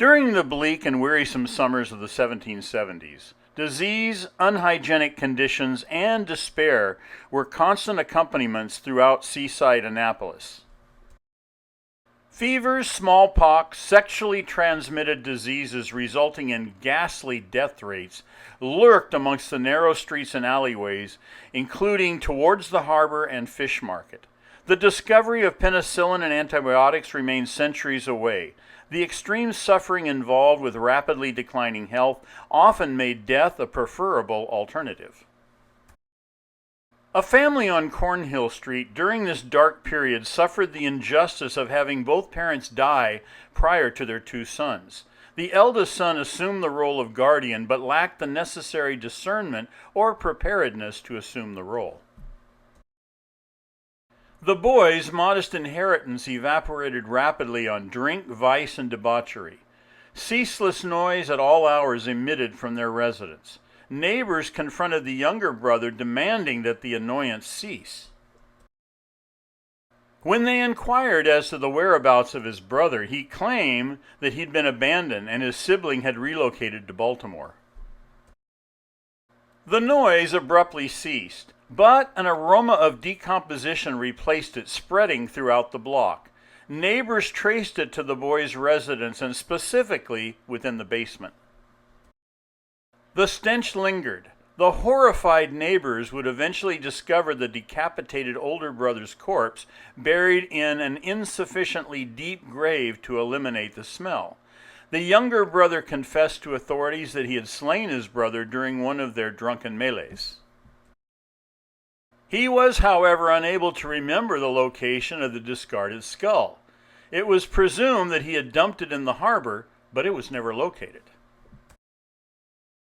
During the bleak and wearisome summers of the 1770s, disease, unhygienic conditions, and despair were constant accompaniments throughout seaside Annapolis. Fevers, smallpox, sexually transmitted diseases resulting in ghastly death rates lurked amongst the narrow streets and alleyways, including towards the harbor and fish market. The discovery of penicillin and antibiotics remains centuries away. The extreme suffering involved with rapidly declining health often made death a preferable alternative. A family on Cornhill Street during this dark period suffered the injustice of having both parents die prior to their two sons. The eldest son assumed the role of guardian but lacked the necessary discernment or preparedness to assume the role. The boy's modest inheritance evaporated rapidly on drink, vice, and debauchery. Ceaseless noise at all hours emitted from their residence. Neighbors confronted the younger brother, demanding that the annoyance cease. When they inquired as to the whereabouts of his brother, he claimed that he'd been abandoned and his sibling had relocated to Baltimore. The noise abruptly ceased, but an aroma of decomposition replaced it, spreading throughout the block. Neighbors traced it to the boy's residence and specifically within the basement. The stench lingered. The horrified neighbors would eventually discover the decapitated older brother's corpse buried in an insufficiently deep grave to eliminate the smell. The younger brother confessed to authorities that he had slain his brother during one of their drunken melees. He was, however, unable to remember the location of the discarded skull. It was presumed that he had dumped it in the harbor, but it was never located.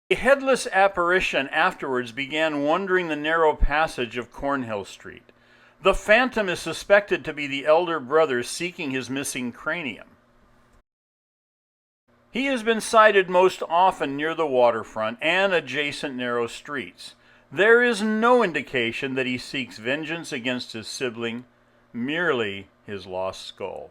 A headless apparition afterwards began wandering the narrow passage of Cornhill Street. The phantom is suspected to be the elder brother seeking his missing cranium. He has been sighted most often near the waterfront and adjacent narrow streets. There is no indication that he seeks vengeance against his sibling, merely his lost skull.